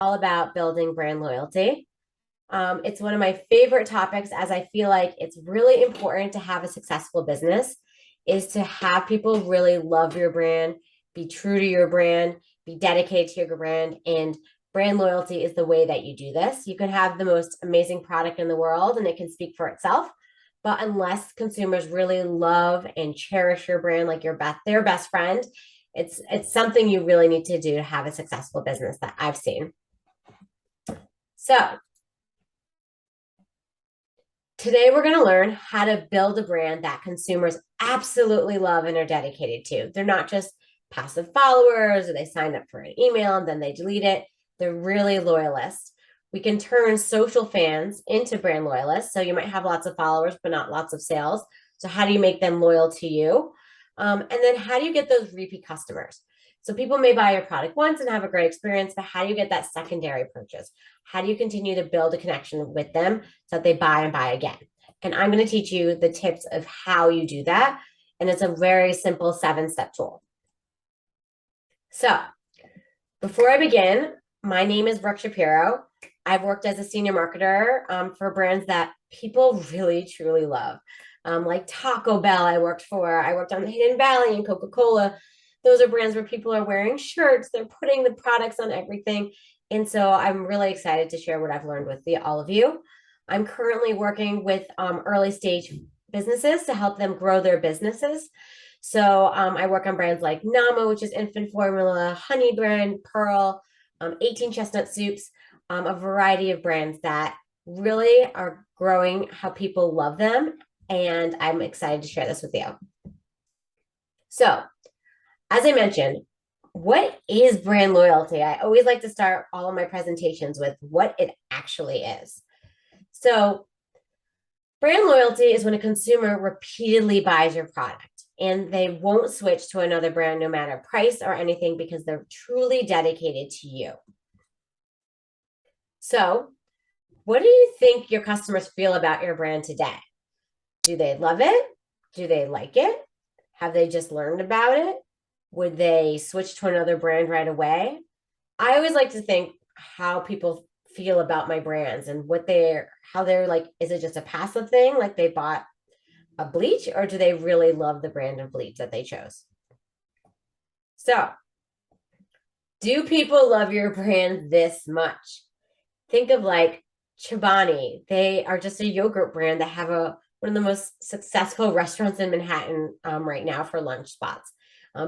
All about building brand loyalty. It's one of my favorite topics as I feel like it's really important to have a successful business is to have people really love your brand, be true to your brand, be dedicated to your brand. And brand loyalty is the way that you do this. You can have the most amazing product in the world and it can speak for itself. But unless consumers really love and cherish your brand like their best friend, it's something you really need to do to have a successful business that I've seen. So today, we're going to learn how to build a brand that consumers absolutely love and are dedicated to. They're not just passive followers or they sign up for an email and then they delete it. They're really loyalists. We can turn social fans into brand loyalists. So you might have lots of followers, but not lots of sales. So how do you make them loyal to you? And then how do you get those repeat customers? So people may buy your product once and have a great experience, but how do you get that secondary purchase? How do you continue to build a connection with them so that they buy and buy again? And I'm going to teach you the tips of how you do that. And it's a very simple 7-step tool. So before I begin, my name is Brooke Shapiro. I've worked as a senior marketer for brands that people really, truly love. Like Taco Bell, I worked on the Hidden Valley and Coca-Cola. Those are brands where people are wearing shirts, they're putting the products on everything. And so I'm really excited to share what I've learned with all of you. I'm currently working with early stage businesses to help them grow their businesses. So I work on brands like Nama, which is infant formula, Honey Brand, Pearl, 18 Chestnut Soups, a variety of brands that really are growing how people love them. And I'm excited to share this with you. So as I mentioned, what is brand loyalty? I always like to start all of my presentations with what it actually is. So, brand loyalty is when a consumer repeatedly buys your product and they won't switch to another brand no matter price or anything because they're truly dedicated to you. So, what do you think your customers feel about your brand today? Do they love it? Do they like it? Have they just learned about it? Would they switch to another brand right away? I always like to think how people feel about my brands and how they're like, is it just a passive thing? Like they bought a bleach or do they really love the brand of bleach that they chose? So do people love your brand this much? Think of like Chobani. They are just a yogurt brand that have one of the most successful restaurants in Manhattan right now for lunch spots.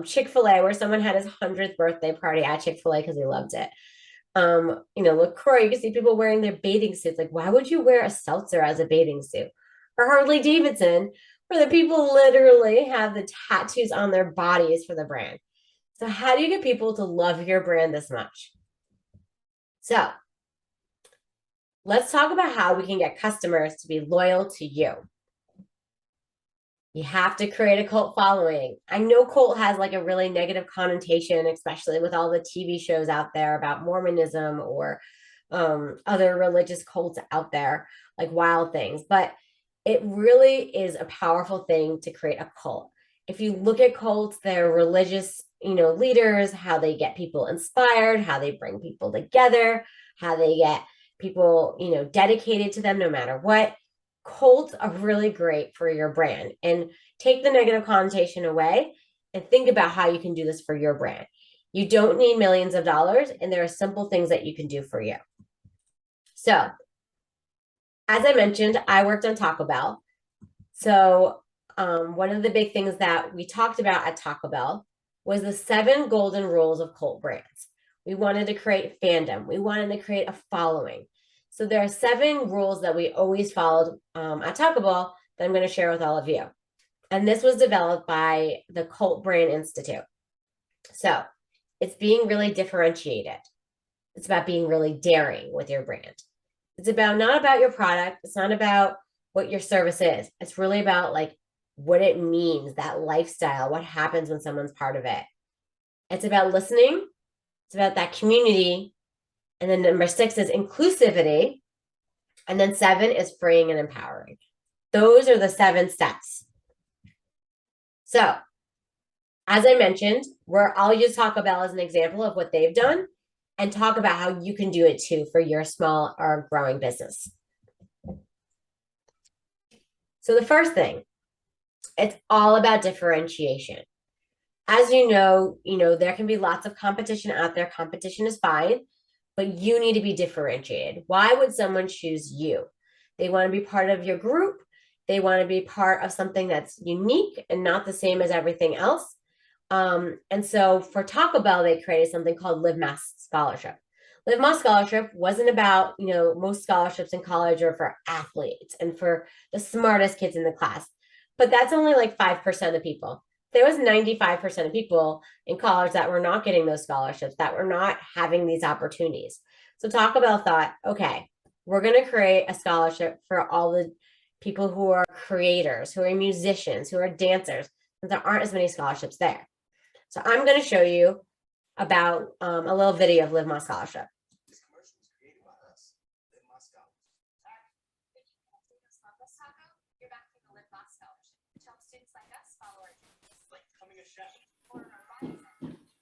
Chick-fil-A, where someone had his 100th birthday party at Chick-fil-A because he loved it. LaCroix, you can see people wearing their bathing suits. Like, why would you wear a seltzer as a bathing suit? Or Harley Davidson, where the people literally have the tattoos on their bodies for the brand. So how do you get people to love your brand this much? So let's talk about how we can get customers to be loyal to you. You have to create a cult following. I know cult has like a really negative connotation, especially with all the TV shows out there about Mormonism or other religious cults out there, like Wild Things. But it really is a powerful thing to create a cult. If you look at cults, they're religious, leaders, how they get people inspired, how they bring people together, how they get people, dedicated to them no matter what. Cults are really great for your brand and take the negative connotation away and think about how you can do this for your brand. You don't need millions of dollars and there are simple things that you can do for you. So as I mentioned, I worked on Taco Bell. So one of the big things that we talked about at Taco Bell was the 7 golden rules of cult brands. We wanted to create fandom. We wanted to create a following. So there are 7 rules that we always followed at Taco Bell that I'm going to share with all of you. And this was developed by the Cult Brand Institute. So it's being really differentiated. It's about being really daring with your brand. It's not about your product. It's not about what your service is. It's really about like what it means, that lifestyle, what happens when someone's part of it. It's about listening. It's about that community. And then number 6 is inclusivity. And then 7 is freeing and empowering. Those are the 7 steps. So as I mentioned, I'll use Taco Bell as an example of what they've done. and talk about how you can do it too for your small or growing business. So the first thing, it's all about differentiation. As you know, there can be lots of competition out there. Competition is fine, but you need to be differentiated. Why would someone choose you? They want to be part of your group. They want to be part of something that's unique and not the same as everything else. And so for Taco Bell, they created something called Live Más Scholarship. Live Más Scholarship wasn't about, most scholarships in college are for athletes and for the smartest kids in the class, but that's only like 5% of people. There was 95% of people in college that were not getting those scholarships, that were not having these opportunities. So Taco Bell thought, okay, we're going to create a scholarship for all the people who are creators, who are musicians, who are dancers, and there aren't as many scholarships there. So I'm going to show you about a little video of Live Más Scholarship. This commercial was created by us, Live Más Scholarship. You're backing the Live Más Scholarship, which helps students like us follow our dreams. It's like becoming a chef. Or our bodies.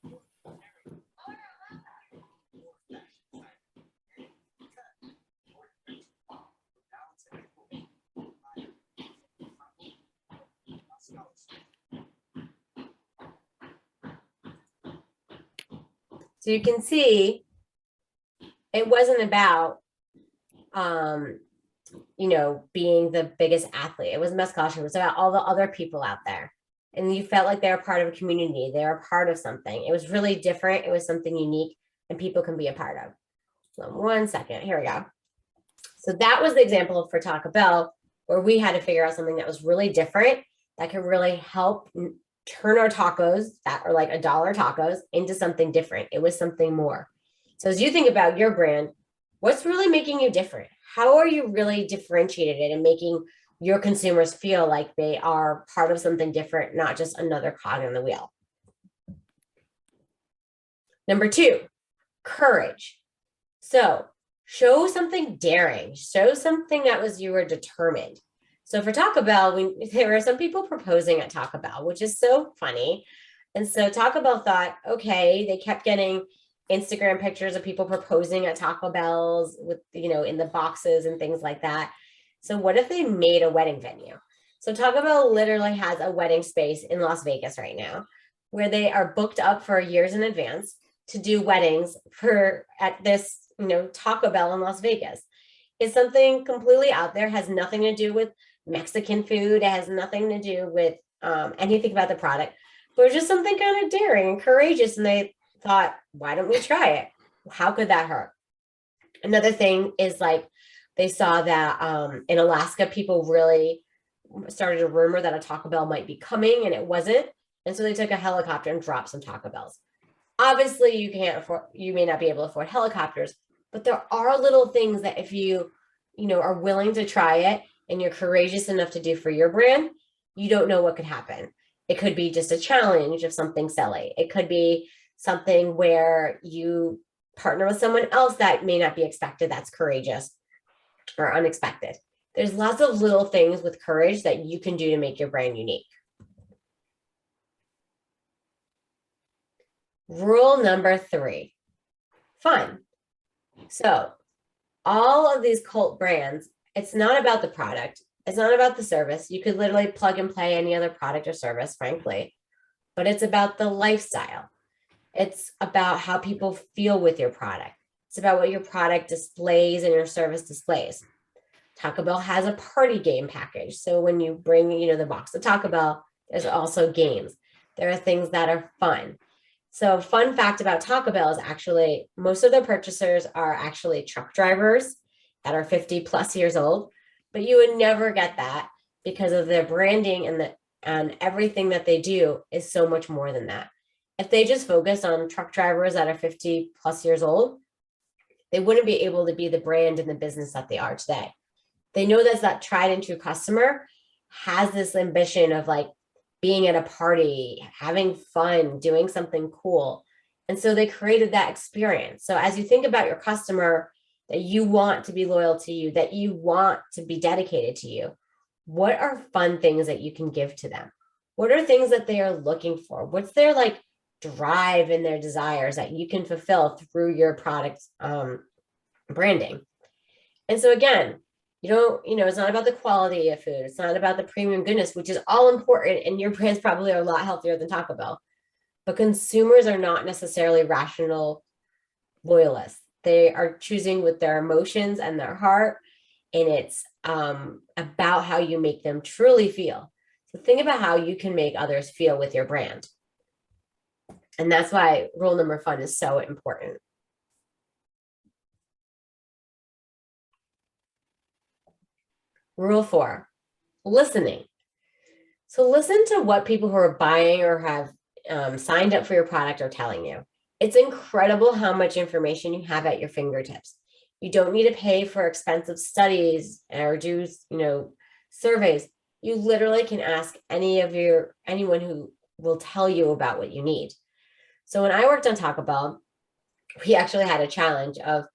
Or a lab. Or fashion designer. And cut. Or invention. Balance and equity. Scholarship. So you can see it wasn't about, being the biggest athlete. It wasn't about scholarship. It was about all the other people out there. And you felt like they were part of a community. They were part of something. It was really different. It was something unique and people can be a part of. So 1 second. Here we go. So that was the example for Taco Bell, where we had to figure out something that was really different, that could really help turn our tacos that are like $1 tacos into something different. It was something more. So as you think about your brand, what's really making you different? How are you really differentiated and making your consumers feel like they are part of something different, not just another cog in the wheel? Number 2, courage. So show something daring, show something that was you were determined. So for Taco Bell, there were some people proposing at Taco Bell, which is so funny. And so Taco Bell thought, okay, they kept getting Instagram pictures of people proposing at Taco Bell's with, in the boxes and things like that. So what if they made a wedding venue? So Taco Bell literally has a wedding space in Las Vegas right now, where they are booked up for years in advance to do weddings at this, Taco Bell in Las Vegas. It's something completely out there, has nothing to do with Mexican food. It has nothing to do with anything about the product, but it's just something kind of daring and courageous. And they thought, why don't we try it? How could that hurt? Another thing is they saw that in Alaska, people really started a rumor that a Taco Bell might be coming, and it wasn't. And so they took a helicopter and dropped some Taco Bells. Obviously, you may not be able to afford helicopters, but there are little things that if you are willing to try it and you're courageous enough to do for your brand, you don't know what could happen. It could be just a challenge of something silly. It could be something where you partner with someone else that may not be expected, that's courageous or unexpected. There's lots of little things with courage that you can do to make your brand unique. Rule number 3, fun. So all of these cult brands, it's not about the product. It's not about the service. You could literally plug and play any other product or service, frankly, but it's about the lifestyle. It's about how people feel with your product. It's about what your product displays and your service displays. Taco Bell has a party game package. So when you bring, the box of Taco Bell, there's also games. There are things that are fun. So fun fact about Taco Bell is actually most of their purchasers are actually truck drivers that are 50 plus years old, but you would never get that because of their branding and everything that they do is so much more than that. If they just focus on truck drivers that are 50 plus years old, they wouldn't be able to be the brand and the business that they are today. They know that tried and true customer has this ambition of being at a party, having fun, doing something cool. And so they created that experience. So as you think about your customer that you want to be loyal to you, that you want to be dedicated to you, what are fun things that you can give to them? What are things that they are looking for? What's their drive and their desires that you can fulfill through your product branding. And so again, it's not about the quality of food. It's not about the premium goodness, which is all important. And your brands probably are a lot healthier than Taco Bell. But consumers are not necessarily rational loyalists. They are choosing with their emotions and their heart. And it's about how you make them truly feel. So think about how you can make others feel with your brand. And that's why rule number 5 is so important. Rule 4, listening. So listen to what people who are buying or have signed up for your product are telling you. It's incredible how much information you have at your fingertips. You don't need to pay for expensive studies or do, surveys. You literally can ask anyone who will tell you about what you need. So when I worked on Taco Bell, we actually had a challenge of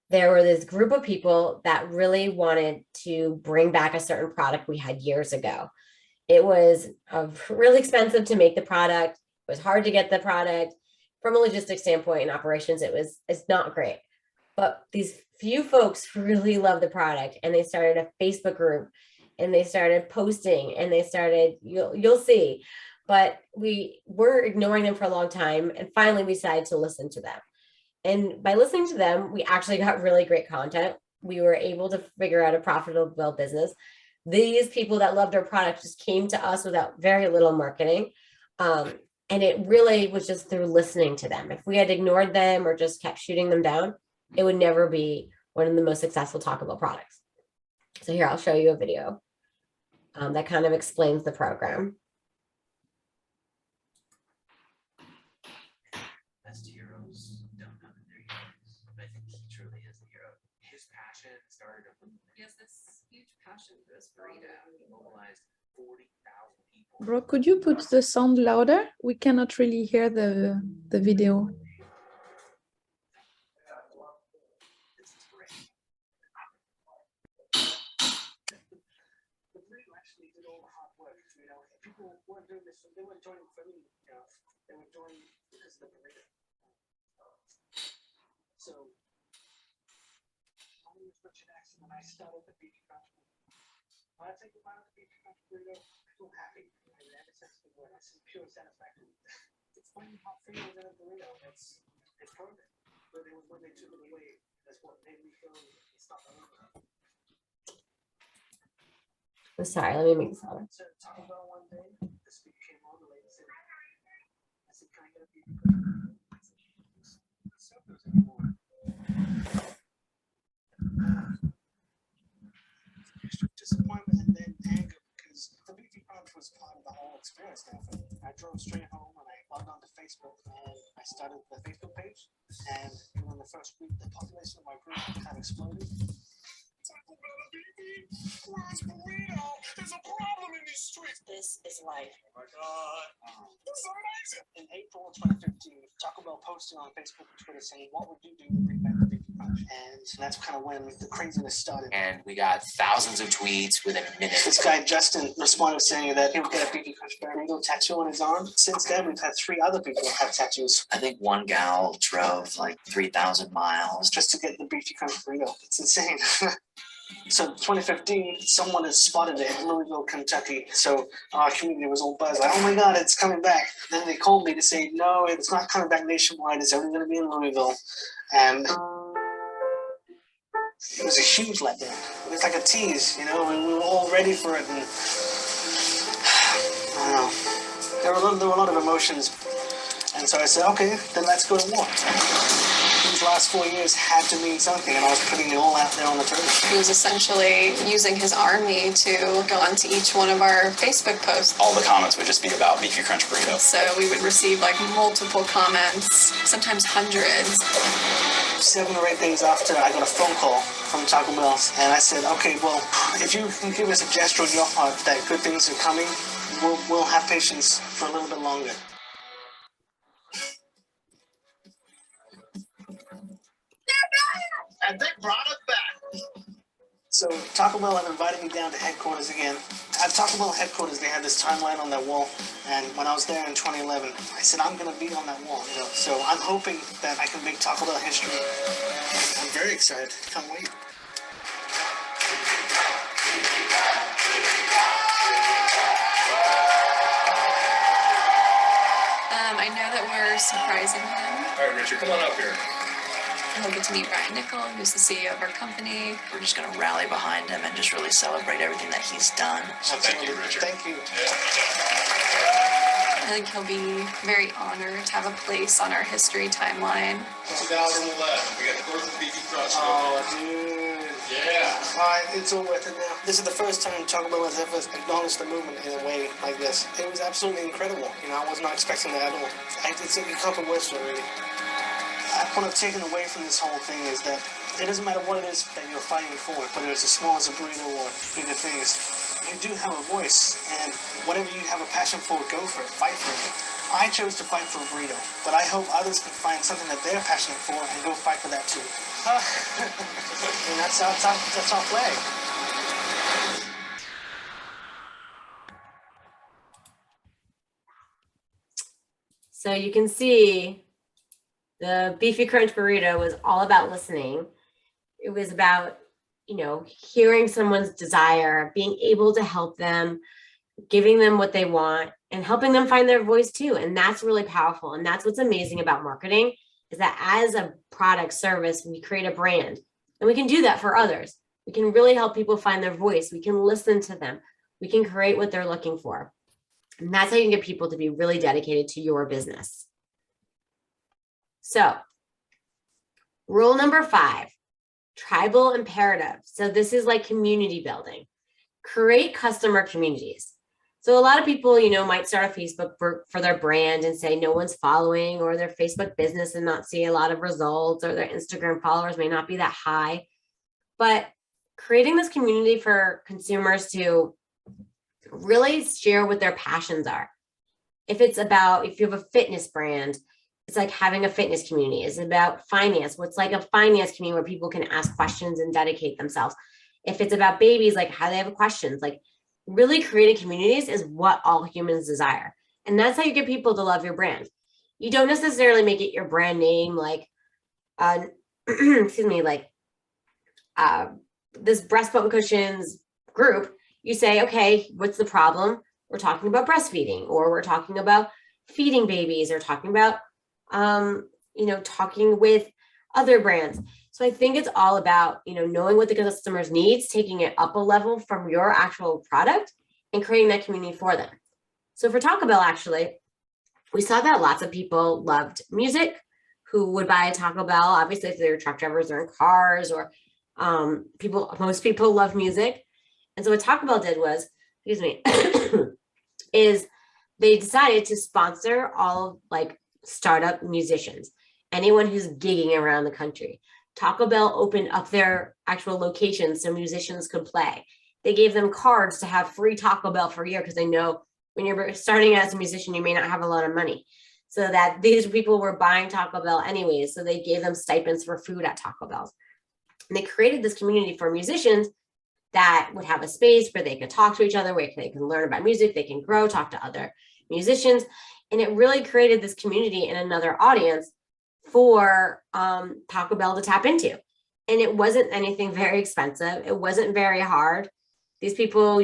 there were this group of people that really wanted to bring back a certain product we had years ago. It was really expensive to make the product. It was hard to get the product. From a logistics standpoint and operations, it's not great. But these few folks really loved the product, and they started a Facebook group, and they started posting, and they started, you'll see. But we were ignoring them for a long time, and finally we decided to listen to them. And by listening to them, we actually got really great content. We were able to figure out a profitable business. These people that loved our product just came to us without very little marketing. And it really was just through listening to them. If we had ignored them or just kept shooting them down, it would never be one of the most successful Taco Bell products. So here, I'll show you a video that kind of explains the program. Best heroes don't know that they're heroes. I think he truly is the hero. His passion started from. He has this huge passion for this burrito. He mobilized 40,000 people. Bro, could you put the sound louder? We cannot really hear the video. This is great. The burrito actually did all the hard work. People weren't doing this. They weren't joining for me. They were joining because of the burrito. So, my name is Richard X, and I started the Beefy Crunch. When I take the bite of the Beefy Crunch burrito, I feel happy. And ever since the word, I see pure satisfaction. It's funny how feel in a burrito. It's perfect. But it was when they took it away, that's what made me feel stop the movement. I'm sorry, let me make this louder. So Taco Bell one day, the speaker came on, the lady said, I said, can I get a Beefy Crunch? I said, the soap goes anymore. Disappointment and then anger because the Beefy Crunch was part of the whole experience now for me. I drove straight home and I logged onto Facebook and I started the Facebook page, and within the first week the population of my group had exploded. Taco Bell Beefy Crunch burrito is a problem in these streets. This is life. Oh my god. This is amazing. In April of 2015, Taco Bell posted on Facebook and Twitter saying, what would you do to bring back the Beefy Crunch? And that's kind of when the craziness started. And we got thousands of tweets within minutes. This guy Justin responded saying that he would get a Beefy Crunch burrito tattoo on his arm. Since then, we've had 3 other people have tattoos I think one gal drove like 3,000 miles. just to get the Beefy Crunch burrito. It's insane. So 2015, someone has spotted it in Louisville, Kentucky. So our community was all buzzed, like, oh my god, it's coming back. Then they called me to say, no, it's not coming back nationwide. It's only going to be in Louisville. And it was a huge letdown. It was like a tease, we were all ready for it. And I don't know. There were a lot of emotions. And so I said, okay, then let's go to war. These last 4 years had to mean something, and I was putting it all out there on the table. He was essentially using his army to go onto each one of our Facebook posts. All the comments would just be about Beefy Crunch burrito. So we would receive like multiple comments, sometimes hundreds. 7 or 8 days after, I got a phone call from Taco Bell, and I said, okay, well, if you can give us a gesture on your part that good things are coming, we'll have patience for a little bit longer. And they brought us back. So Taco Bell have invited me down to headquarters again. At Taco Bell headquarters, they had this timeline on that wall, and when I was there in 2011, I said I'm gonna be on that wall. So I'm hoping that I can make Taco Bell history. I'm very excited. Can't wait. I know that we're surprising him. All right, Richard, come on up here. He'll get to meet Brian Nickel, who's the CEO of our company. We're just gonna rally behind him and just really celebrate everything that he's done. So thank you, Richard. Thank you. I think he'll be very honored to have a place on our history timeline. 2011, we got the birth of Beefy Crust. Oh, dude. Yeah. All right, it's all worth it now. This is the first time Taco Bell has ever acknowledged the movement in a way like this. It was absolutely incredible. I was not expecting that at all. You can't put words to it, really. What I've taken away from this whole thing is that it doesn't matter what it is that you're fighting for, whether it's as small as a burrito or bigger things. You do have a voice, and whatever you have a passion for, go for it, fight for it. I chose to fight for a burrito, but I hope others can find something that they're passionate for and go fight for that too. And that's our flag. So you can see the Beefy Crunch burrito was all about listening. It was about, hearing someone's desire, being able to help them, giving them what they want, and helping them find their voice too. And that's really powerful. And that's what's amazing about marketing, is that as a product service, we create a brand, and we can do that for others. We can really help people find their voice. We can listen to them. We can create what they're looking for. And that's how you can get people to be really dedicated to your business. So, rule number 5, tribal imperative. So this is like community building. Create customer communities. So a lot of people, might start a Facebook group for their brand and say no one's following, or their Facebook business and not see a lot of results, or their Instagram followers may not be that high. But creating this community for consumers to really share what their passions are. If you have a fitness brand, it's like having a fitness community. It's about finance. What's like a finance community where people can ask questions and dedicate themselves. If it's about babies, like how they have questions, like really creating communities is what all humans desire. And that's how you get people to love your brand. You don't necessarily make it your brand name, like, this breast bump cushions group. You say, okay, what's the problem? We're talking about breastfeeding, or we're talking about feeding babies, or talking about, talking with other brands. So I think it's all about, knowing what the customer's needs, taking it up a level from your actual product and creating that community for them. So for Taco Bell, actually, we saw that lots of people loved music who would buy a Taco Bell. Obviously, if they were truck drivers or in cars, or most people love music. And so what Taco Bell did was, is they decided to sponsor all like startup musicians, anyone who's gigging around the country. Taco Bell opened up their actual locations so musicians could play. They gave them cards to have free Taco Bell for a year, because they know when you're starting as a musician, you may not have a lot of money. So that these people were buying Taco Bell anyways. So they gave them stipends for food at Taco Bell. And they created this community for musicians that would have a space where they could talk to each other, where they can learn about music, they can grow, talk to other musicians. And it really created this community and another audience for Taco Bell to tap into. And it wasn't anything very expensive. It wasn't very hard. These people,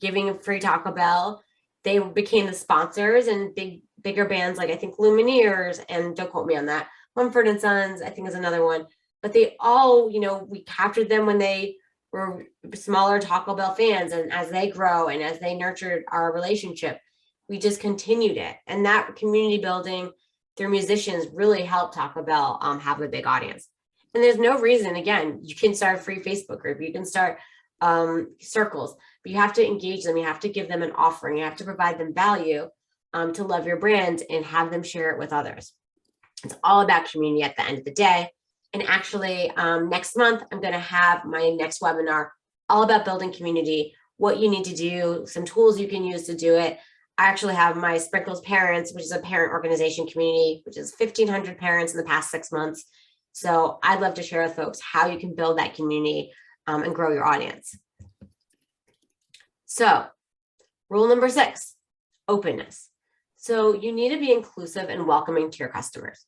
giving free Taco Bell, they became the sponsors, and bigger bands like I think Lumineers, and don't quote me on that, Mumford & Sons, I think is another one. But they all, we captured them when they were smaller Taco Bell fans. And as they grow and as they nurtured our relationship, we just continued it. And that community building through musicians really helped Taco Bell have a big audience. And there's no reason, again, you can start a free Facebook group, you can start circles, but you have to engage them. You have to give them an offering. You have to provide them value to love your brand and have them share it with others. It's all about community at the end of the day. And actually, next month, I'm going to have my next webinar all about building community, what you need to do, some tools you can use to do it. I actually have my Sprinkles Parents, which is a parent organization community, which is 1,500 parents in the past 6 months. So I'd love to share with folks how you can build that community and grow your audience. So rule number 6, openness. So you need to be inclusive and welcoming to your customers.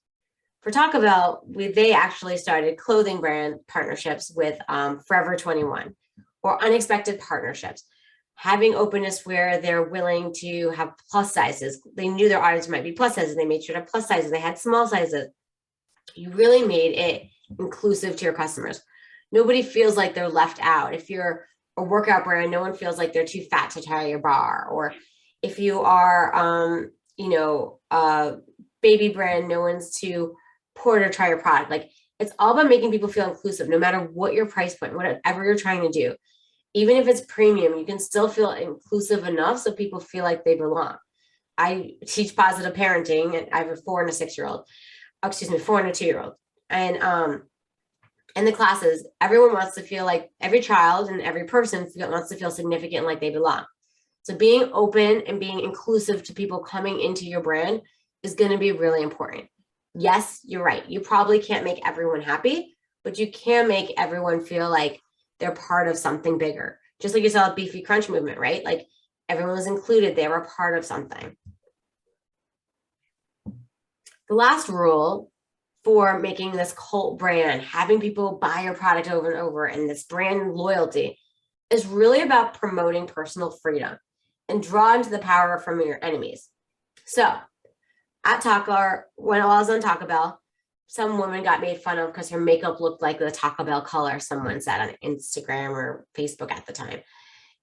For Taco Bell, they actually started clothing brand partnerships with Forever 21 or unexpected partnerships, having openness where they're willing to have plus sizes. They knew their audience might be plus sizes. They made sure to have plus sizes. They had small sizes. You really made it inclusive to your customers. Nobody feels like they're left out. If you're a workout brand, no one feels like they're too fat to try your bar. Or if you are, a baby brand, no one's too poor to try your product. Like, it's all about making people feel inclusive, no matter what your price point, whatever you're trying to do. Even if it's premium, you can still feel inclusive enough so people feel like they belong. I teach positive parenting, and I have a 4 and a 6-year-old. 4 and a 2-year-old. And in the classes, everyone wants to feel like, every child and every person wants to feel significant, like they belong. So being open and being inclusive to people coming into your brand is going to be really important. Yes, you're right. You probably can't make everyone happy, but you can make everyone feel like they're part of something bigger. Just like you saw the Beefy Crunch movement, right? Like, everyone was included. They were part of something. The last rule for making this cult brand, having people buy your product over and over, and this brand loyalty is really about promoting personal freedom and draw into the power from your enemies. So at Taco, when I was on Taco Bell, some woman got made fun of because her makeup looked like the Taco Bell color, someone said on Instagram or Facebook at the time.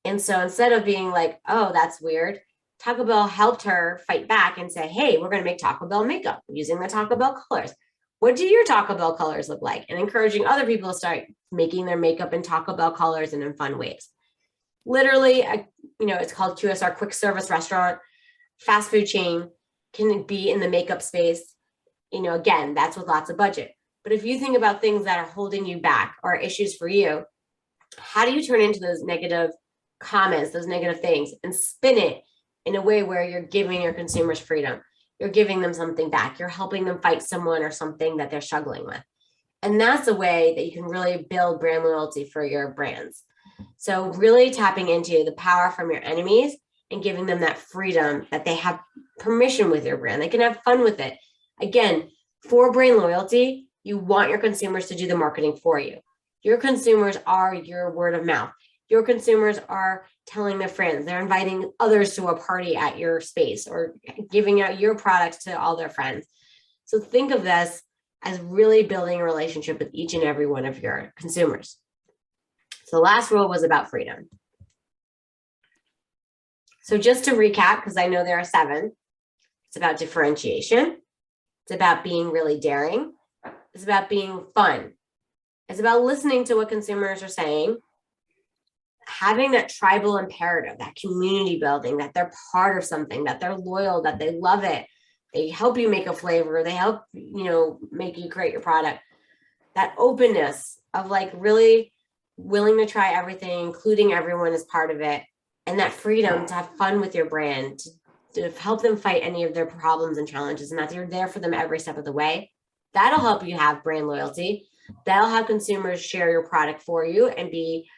And so instead of being like, oh, that's weird, Taco Bell helped her fight back and say, hey, we're going to make Taco Bell makeup using the Taco Bell colors. What do your Taco Bell colors look like? And encouraging other people to start making their makeup in Taco Bell colors and in fun ways. Literally, it's called QSR, quick service restaurant, fast food chain, can be in the makeup space. Again, that's with lots of budget. But if you think about things that are holding you back or issues for you, how do you turn into those negative comments, those negative things, and spin it in a way where you're giving your consumers freedom? You're giving them something back. You're helping them fight someone or something that they're struggling with. And that's a way that you can really build brand loyalty for your brands. So really tapping into the power from your enemies and giving them that freedom that they have permission with your brand. They can have fun with it. Again, for brand loyalty, you want your consumers to do the marketing for you. Your consumers are your word of mouth. Your consumers are telling their friends. They're inviting others to a party at your space or giving out your products to all their friends. So think of this as really building a relationship with each and every one of your consumers. So the last rule was about freedom. So just to recap, because I know there are 7, it's about differentiation. It's about being really daring. It's about being fun. It's about listening to what consumers are saying, having that tribal imperative, that community building, that they're part of something, that they're loyal, that they love it. They help you make a flavor. They help, make you create your product. That openness of like really willing to try everything, including everyone as part of it. And that freedom to have fun with your brand, to help them fight any of their problems and challenges, and that you're there for them every step of the way. That'll help you have brand loyalty. That'll have consumers share your product for you and be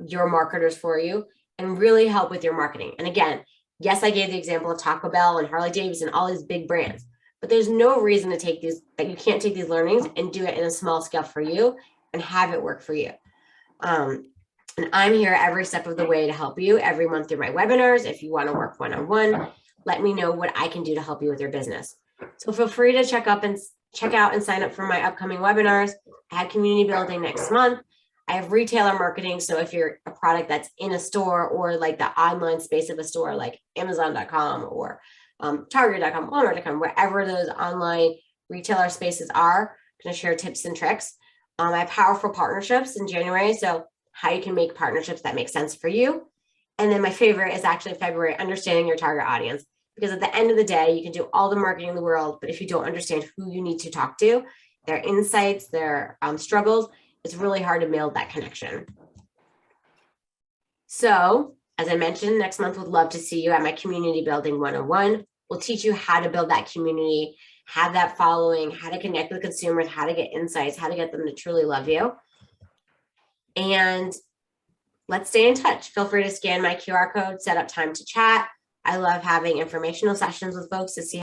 your marketers for you and really help with your marketing. And again, yes, I gave the example of Taco Bell and Harley Davidson, all these big brands, but there's no reason to take these, that you can't take these learnings and do it in a small scale for you and have it work for you. And I'm here every step of the way to help you every month through my webinars. If you want to work one-on-one, let me know what I can do to help you with your business. So feel free to check out and sign up for my upcoming webinars. I have community building next month. I have retailer marketing. So if you're a product that's in a store or like the online space of a store, like Amazon.com or Target.com, Walmart.com, wherever those online retailer spaces are, I'm going to share tips and tricks. I have powerful partnerships in January. So how you can make partnerships that make sense for you. And then my favorite is actually February, understanding your target audience. Because at the end of the day, you can do all the marketing in the world, but if you don't understand who you need to talk to, their insights, their struggles, it's really hard to build that connection. So as I mentioned, next month, would love to see you at my community building 101. We'll teach you how to build that community, have that following, how to connect with consumers, how to get insights, how to get them to truly love you. And let's stay in touch. Feel free to scan my QR code, set up time to chat. I love having informational sessions with folks to see